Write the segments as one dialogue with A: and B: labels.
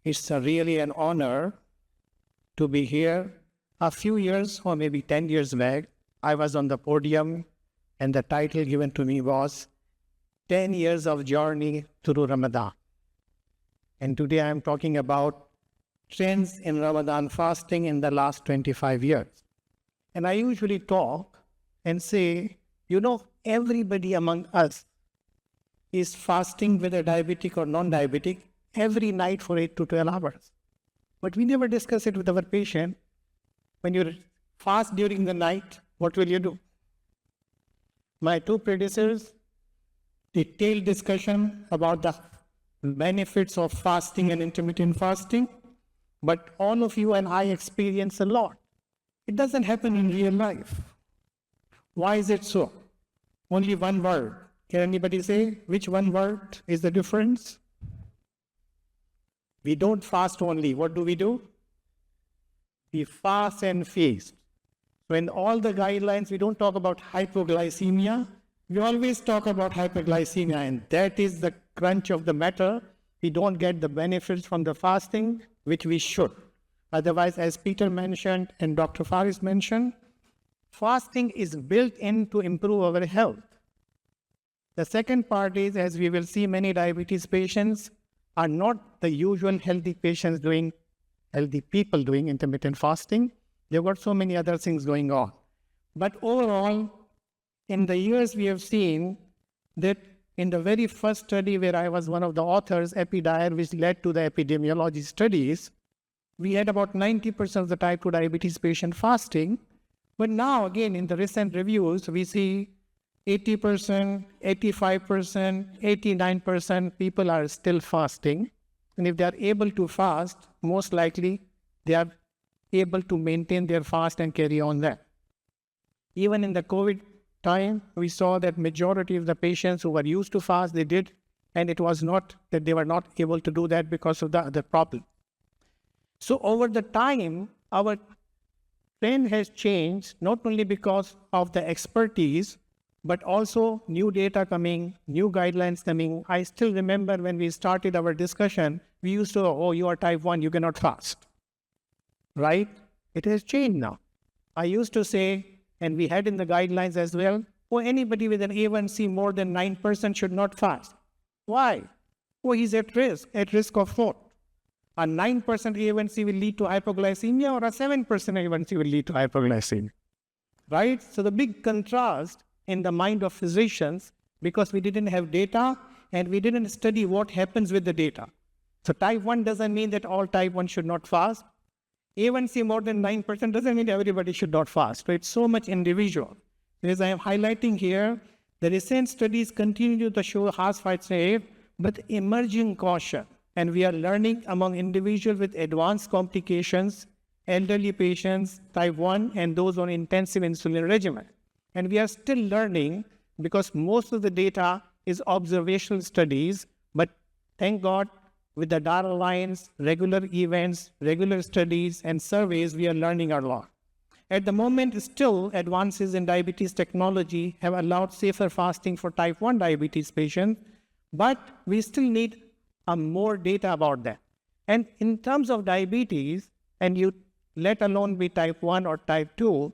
A: It's really an honor to be here. A few years or maybe 10 years back, I was on the podium and the title given to me was 10 years of journey through Ramadan. And today I am talking about trends in Ramadan fasting in the last 25 years. And I usually talk and say, everybody among us is fasting, whether diabetic or non-diabetic, every night for 8 to 12 hours. But we never discuss it with our patient. When you fast during the night, what will you do? My two predecessors, detailed discussion about the benefits of fasting and intermittent fasting, but all of you and I experience a lot. It doesn't happen in real life. Why is it so? Only one word. Can anybody say which one word is the difference? We don't fast only. What do? We fast and feast. So in all the guidelines, we don't talk about hypoglycemia. We always talk about hyperglycemia, and that is the crunch of the matter. We don't get the benefits from the fasting, which we should. Otherwise, as Peter mentioned and Dr. Faris mentioned, fasting is built in to improve our health. The second part is, as we will see, many diabetes patients are not the usual healthy people doing intermittent fasting. They've got so many other things going on. But overall, in the years we have seen that in the very first study where I was one of the authors, EpiDiar, which led to the epidemiology studies, we had about 90% of the type 2 diabetes patient fasting. But now, again, in the recent reviews, we see 80%, 85%, 89% people are still fasting. And if they are able to fast, most likely they are able to maintain their fast and carry on that. Even in the COVID time, we saw that majority of the patients who were used to fast, they did, and it was not that they were not able to do that because of the other problem. So over the time, our trend has changed, not only because of the expertise, but also new data coming, new guidelines coming. I still remember when we started our discussion, we used to, you are type 1, you cannot fast. Right? It has changed now. I used to say, and we had in the guidelines as well, anybody with an A1C more than 9% should not fast. Why? He's at risk. At risk of what? A 9% A1C will lead to hypoglycemia, or a 7% A1C will lead to hypoglycemia. Right? So the big contrast in the mind of physicians, because we didn't have data and we didn't study what happens with the data. So type 1 doesn't mean that all type 1 should not fast. A1C more than 9% doesn't mean everybody should not fast. So it's so much individual. As I am highlighting here, the recent studies continue to show harsh fights rate, but emerging caution. And we are learning among individuals with advanced complications, elderly patients, type 1, and those on intensive insulin regimen. And we are still learning because most of the data is observational studies, but thank God, with the data lines, regular events, regular studies, and surveys, we are learning a lot. At the moment, still, advances in diabetes technology have allowed safer fasting for type 1 diabetes patients, but we still need more data about that. And in terms of diabetes, and you let alone be type 1 or type 2,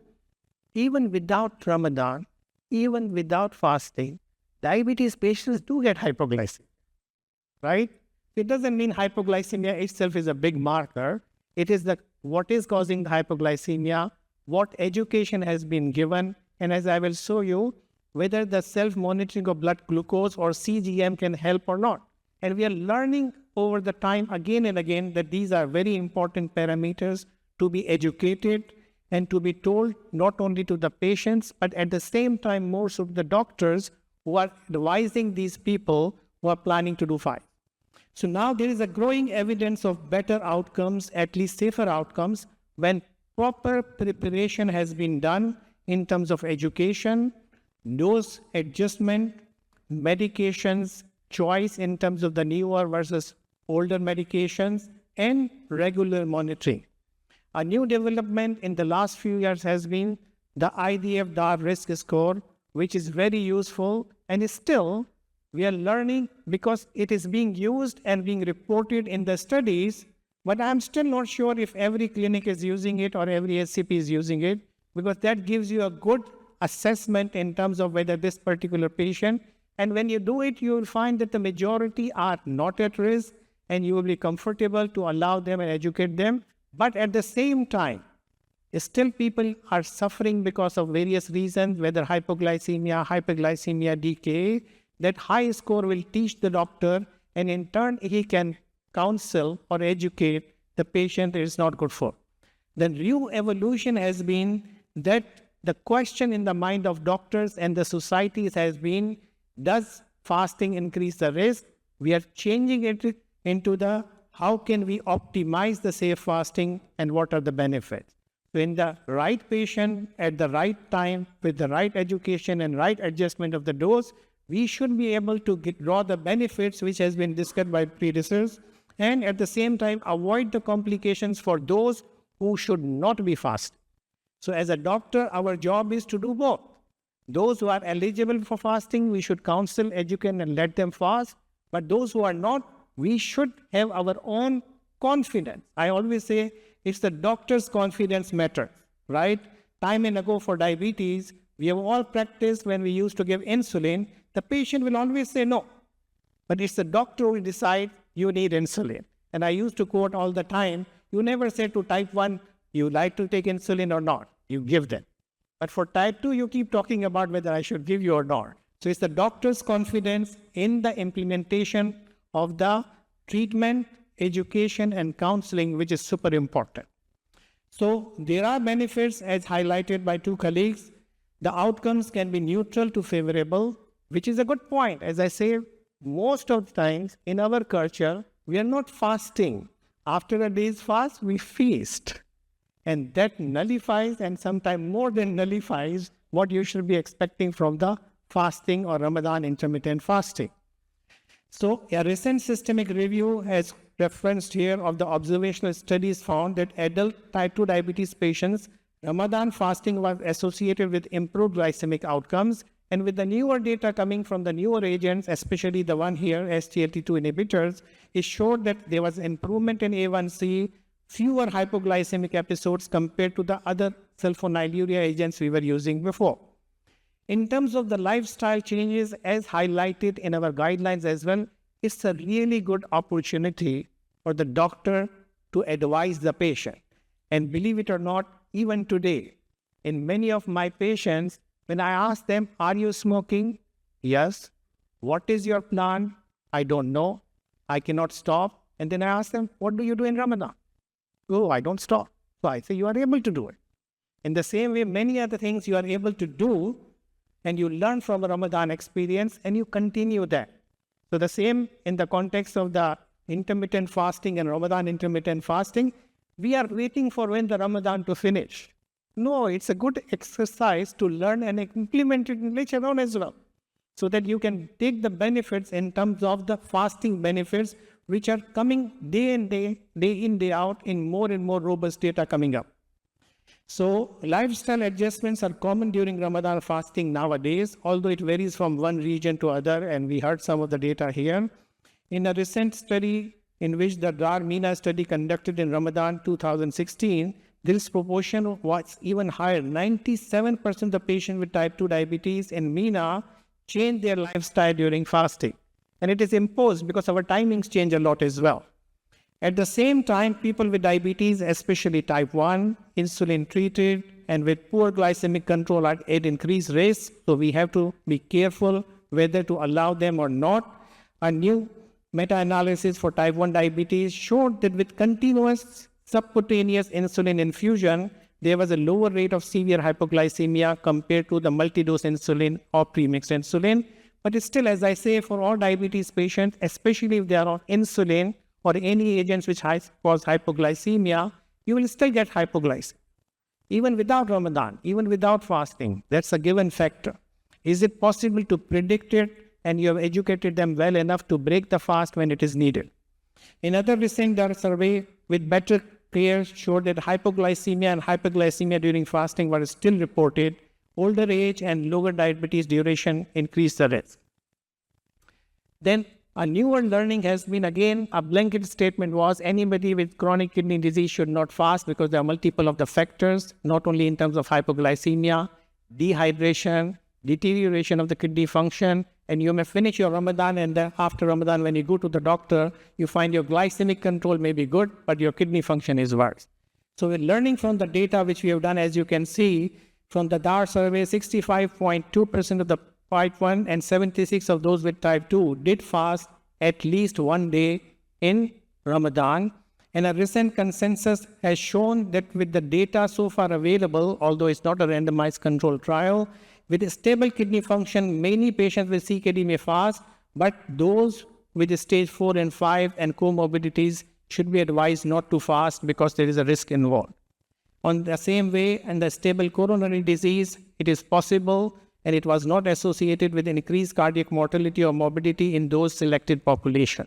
A: even without Ramadan, even without fasting, diabetes patients do get hypoglycemia, right? It doesn't mean hypoglycemia itself is a big marker. It is what is causing the hypoglycemia, what education has been given, and as I will show you, whether the self-monitoring of blood glucose or CGM can help or not. And we are learning over the time again and again that these are very important parameters to be educated and to be told not only to the patients, but at the same time more so to the doctors who are advising these people who are planning to do fast. So now there is a growing evidence of better outcomes, at least safer outcomes, when proper preparation has been done in terms of education, dose adjustment, medications, choice in terms of the newer versus older medications, and regular monitoring. A new development in the last few years has been the IDF-DAR risk score, which is very useful and is still we are learning because it is being used and being reported in the studies, But I'm still not sure if every clinic is using it or every SCP is using it, because that gives you a good assessment in terms of whether this particular patient, and when you do it, you will find that the majority are not at risk, and you will be comfortable to allow them and educate them. But at the same time, still people are suffering because of various reasons, whether hypoglycemia, hyperglycemia, DKA. That high score will teach the doctor, and in turn he can counsel or educate the patient it is not good for. The new evolution has been that the question in the mind of doctors and the societies has been, does fasting increase the risk? We are changing it into the, how can we optimize the safe fasting and what are the benefits? So in the right patient at the right time with the right education and right adjustment of the dose, we should be able to draw the benefits which has been discussed by predecessors, and at the same time avoid the complications for those who should not be fasting. So as a doctor, our job is to do both. Those who are eligible for fasting, we should counsel, educate, and let them fast. But those who are not, we should have our own confidence. I always say it's the doctor's confidence matters, right? Time and ago for diabetes, we have all practiced when we used to give insulin, the patient will always say no. But it's the doctor who will decide you need insulin. And I used to quote all the time, you never say to type 1, you like to take insulin or not. You give them. But for type 2, you keep talking about whether I should give you or not. So it's the doctor's confidence in the implementation of the treatment, education, and counseling, which is super important. So there are benefits as highlighted by two colleagues. The outcomes can be neutral to favorable, which is a good point. As I say, most of the times in our culture, we are not fasting. After a day's fast, we feast. And that nullifies, and sometimes more than nullifies, what you should be expecting from the fasting or Ramadan intermittent fasting. So a recent systemic review has referenced here of the observational studies found that adult type 2 diabetes patients, Ramadan fasting was associated with improved glycemic outcomes. And with the newer data coming from the newer agents, especially the one here, SGLT2 inhibitors, it showed that there was improvement in A1C, fewer hypoglycemic episodes compared to the other sulfonylurea agents we were using before. In terms of the lifestyle changes, as highlighted in our guidelines as well, it's a really good opportunity for the doctor to advise the patient. And believe it or not, even today, in many of my patients, when I ask them, are you smoking? Yes. What is your plan? I don't know. I cannot stop. And then I ask them, what do you do in Ramadan? Oh, I don't stop. So I say, you are able to do it. In the same way, many other things you are able to do, and you learn from a Ramadan experience, and you continue that. So the same in the context of the intermittent fasting and Ramadan intermittent fasting, we are waiting for when the Ramadan to finish. No, it's a good exercise to learn and implement it later on as well, so that you can take the benefits in terms of the fasting benefits, which are coming day in, day out in more and more robust data coming up. So lifestyle adjustments are common during Ramadan fasting nowadays, although it varies from one region to other, and we heard some of the data here. In a recent study in which the DAR-MENA study conducted in Ramadan 2016, this proportion was even higher. 97% of the patients with type 2 diabetes in MENA changed their lifestyle during fasting. And it is imposed because our timings change a lot as well. At the same time, people with diabetes, especially type 1, insulin treated, and with poor glycemic control are at increased risk. So we have to be careful whether to allow them or not. A new meta-analysis for type 1 diabetes showed that with continuous subcutaneous insulin infusion, there was a lower rate of severe hypoglycemia compared to the multi-dose insulin or premixed insulin. But it's still, as I say, for all diabetes patients, especially if they are on insulin or any agents which cause hypoglycemia, you will still get hypoglycemia. Even without Ramadan, even without fasting, that's a given factor. Is it possible to predict it, and you have educated them well enough to break the fast when it is needed? In other recent survey with better care showed that hypoglycemia and hyperglycemia during fasting were still reported. Older age and lower diabetes duration increased the risk. Then A newer learning has been, again, a blanket statement was anybody with chronic kidney disease should not fast because there are multiple of the factors, not only in terms of hypoglycemia, dehydration, deterioration of the kidney function, and you may finish your Ramadan, and then after Ramadan, when you go to the doctor, you find your glycemic control may be good, but your kidney function is worse. So we're learning from the data which we have done, as you can see, from the DAR survey, 65.2% of the type 1 and 76 of those with type 2 did fast at least one day in Ramadan. And a recent consensus has shown that with the data so far available, although it's not a randomized controlled trial, with a stable kidney function, many patients with CKD may fast, but those with stage 4 and 5 and comorbidities should be advised not to fast because there is a risk involved. On the same way, in the stable coronary disease, it is possible and it was not associated with increased cardiac mortality or morbidity in those selected population.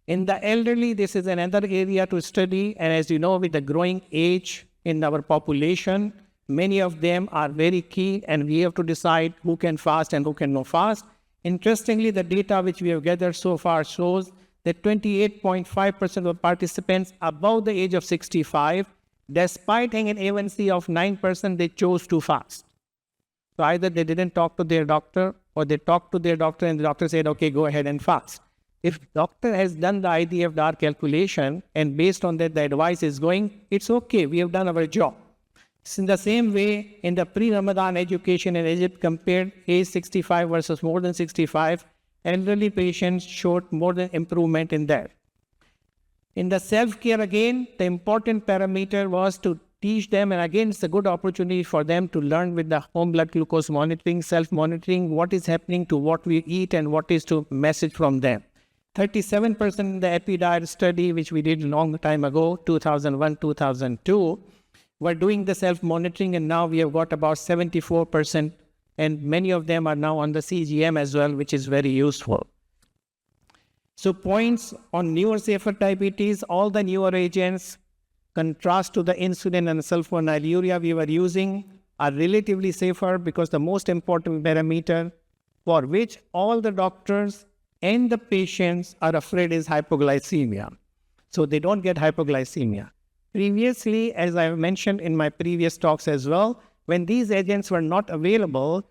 A: In the elderly, this is another area to study, and as you know, with the growing age in our population, many of them are very key, and we have to decide who can fast and who cannot fast. Interestingly, the data which we have gathered so far shows that 28.5% of participants above the age of 65, despite having an A1C of 9%, they chose to fast. So either they didn't talk to their doctor, or they talked to their doctor and the doctor said, okay, go ahead and fast. If doctor has done the IDF-DAR calculation and based on that the advice is going, it's okay, we have done our job. So in the same way, in the pre-Ramadan education in Egypt compared age 65 versus more than 65, elderly patients showed more than improvement in that. In the self-care again, the important parameter was to teach them, and again, it's a good opportunity for them to learn with the home blood glucose monitoring, self-monitoring, what is happening to what we eat and what is to message from them. 37% in the EpiDiet study, which we did a long time ago, 2001, 2002, were doing the self-monitoring, and now we have got about 74%, and many of them are now on the CGM as well, which is very useful. So points on newer safer diabetes, all the newer agents, contrast to the insulin and sulfonylurea we were using, are relatively safer because the most important parameter for which all the doctors and the patients are afraid is hypoglycemia. So they don't get hypoglycemia. Previously, as I mentioned in my previous talks as well, when these agents were not available,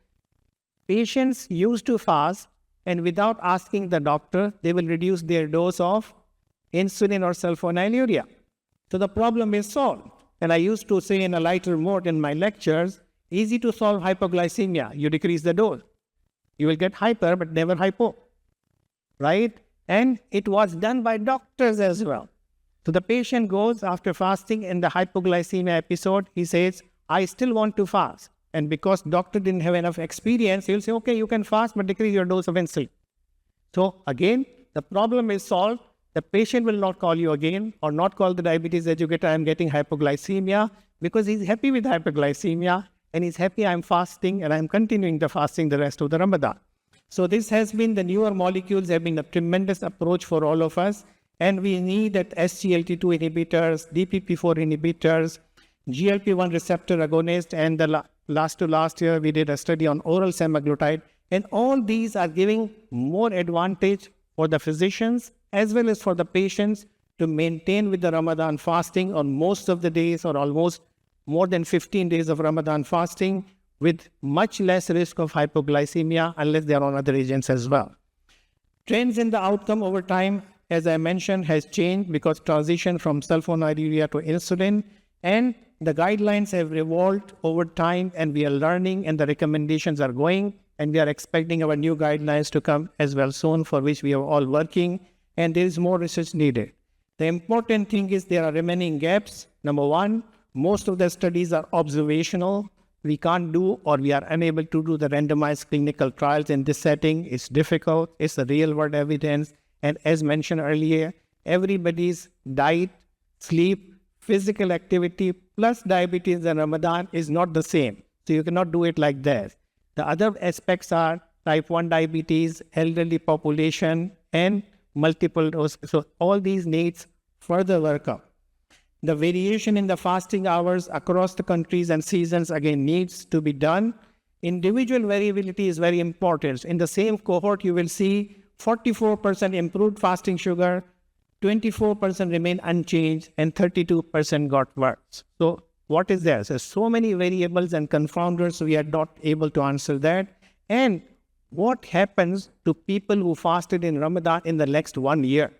A: patients used to fast, and without asking the doctor, they will reduce their dose of insulin or sulfonylurea. So the problem is solved. And I used to say in a lighter mode in my lectures, easy to solve hypoglycemia. You decrease the dose. You will get hyper, but never hypo. Right? And it was done by doctors as well. So the patient goes after fasting in the hypoglycemia episode, he says, I still want to fast. And because doctor didn't have enough experience, he'll say, okay, you can fast, but decrease your dose of insulin. So again, the problem is solved. The patient will not call you again or not call the diabetes educator, I'm getting hypoglycemia, because he's happy with hypoglycemia and he's happy I'm fasting and I'm continuing the fasting the rest of the Ramadan. So this has been, the newer molecules have been a tremendous approach for all of us, and we need that SGLT2 inhibitors, DPP4 inhibitors, GLP-1 receptor agonist, and the last year we did a study on oral semaglutide, and all these are giving more advantage for the physicians as well as for the patients to maintain with the Ramadan fasting on most of the days, or almost more than 15 days of Ramadan fasting, with much less risk of hypoglycemia unless they are on other agents as well. Trends in the outcome over time, as I mentioned, has changed because transition from sulfonylurea to insulin, and the guidelines have evolved over time, and we are learning, and the recommendations are going, and we are expecting our new guidelines to come as well soon, for which we are all working, and there is more research needed. The important thing is there are remaining gaps. Number one, most of the studies are observational. We can't do, or we are unable to do, the randomized clinical trials in this setting. It's difficult. It's the real world evidence. And as mentioned earlier, everybody's diet, sleep, physical activity plus diabetes in Ramadan is not the same. So you cannot do it like that. The other aspects are type 1 diabetes, elderly population, and multiple doses. So all these needs further workup. The variation in the fasting hours across the countries and seasons again needs to be done. Individual variability is very important. In the same cohort, you will see 44% improved fasting sugar, 24% remained unchanged, and 32% got worse. So what is there? So many variables and confounders, we are not able to answer that. And what happens to people who fasted in Ramadan in the next 1 year?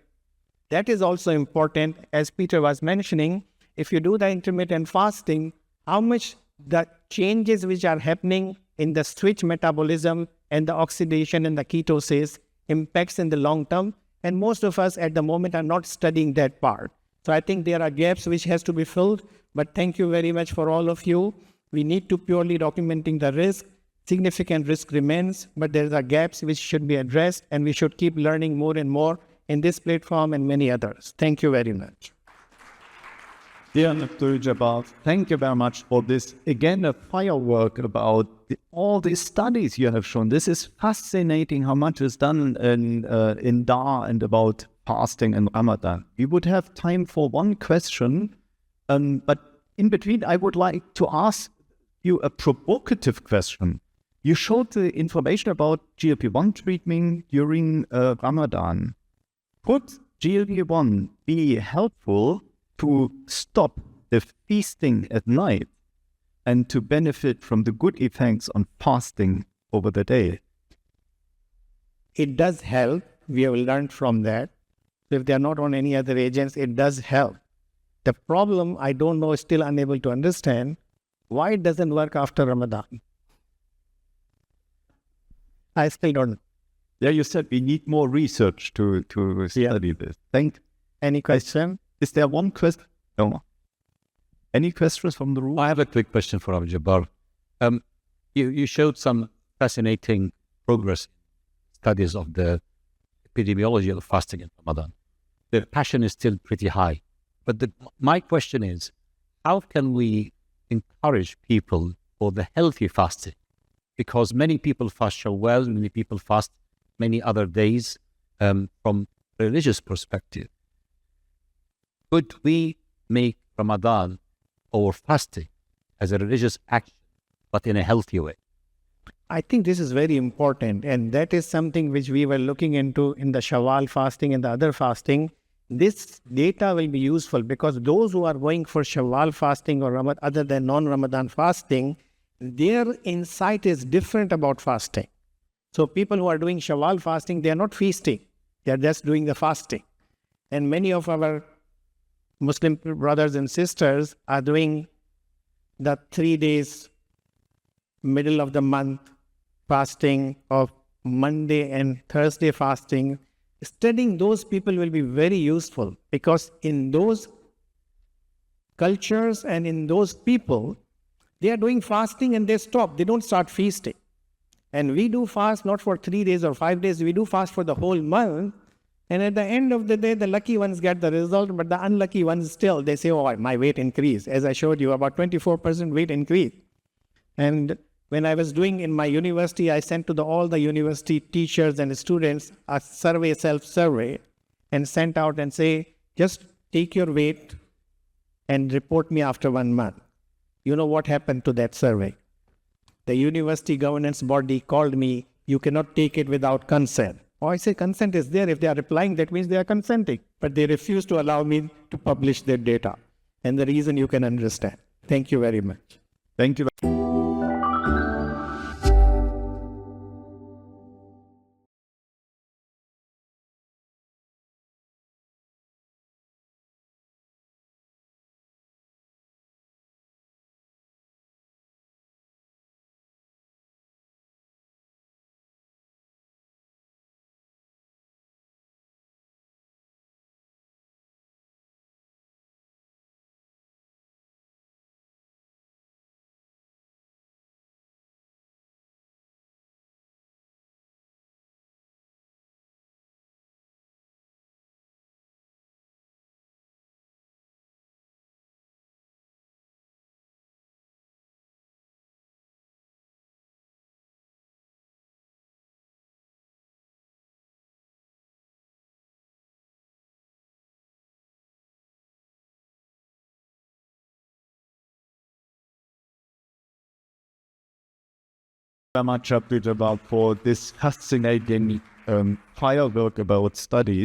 A: That is also important. As Peter was mentioning, if you do the intermittent fasting, how much the changes which are happening in the switch metabolism and the oxidation and the ketosis impacts in the long term. And most of us at the moment are not studying that part. So I think there are gaps which has to be filled. But thank you very much for all of you. We need to purely documenting the risk. Significant risk remains, but there are gaps which should be addressed, and we should keep learning more and more in this platform and many others. Thank you very much.
B: Dear Abduljabbar, thank you very much for this. Again, a firework about all these studies you have shown. This is fascinating how much is done in Dar and about fasting in Ramadan. We would have time for one question, but in between, I would like to ask you a provocative question. You showed the information about GLP-1 treatment during Ramadan. Could GLP-1 be helpful to stop the feasting at night and to benefit from the good effects on fasting over the day?
A: It does help. We have learned from that. If they are not on any other agents, it does help. The problem, I don't know, still unable to understand why it doesn't work after Ramadan. I still don't know.
B: Yeah, you said we need more research to study this.
A: Any question?
B: Is there one question? No. Any questions from the room?
C: I have a quick question for Abduljabbar. You showed some fascinating progress studies of the epidemiology of fasting in Ramadan. The passion is still pretty high. But my question is, how can we encourage people for the healthy fasting? Because many people fast Shawwal, many people fast many other days from religious perspective. Could we make Ramadan or fasting as a religious action, but in a healthy way?
A: I think this is very important, and that is something which we were looking into in the Shawwal fasting and the other fasting. This data will be useful because those who are going for Shawwal fasting or Ramadan, other than non-Ramadan fasting, their insight is different about fasting. So people who are doing Shawwal fasting, they are not feasting. They are just doing the fasting. And many of our Muslim brothers and sisters are doing the 3 days, middle of the month fasting of Monday and Thursday fasting. Studying those people will be very useful because in those cultures and in those people, they are doing fasting and they stop. They don't start feasting. And we do fast not for 3 days or 5 days. We do fast for the whole month. And at the end of the day, the lucky ones get the result, but the unlucky ones still, they say, oh, my weight increased. As I showed you, about 24% weight increase. And when I was doing in my university, I sent to all the university teachers and students a survey, self-survey, and sent out and say, just take your weight and report me after 1 month. You know what happened to that survey? The university governance body called me, you cannot take it without consent. Oh, I say consent is there. If they are replying, that means they are consenting. But they refuse to allow me to publish their data. And the reason you can understand. Thank you very much.
B: Thank you. Very much, Abduljabbar, for this fascinating firework about studies.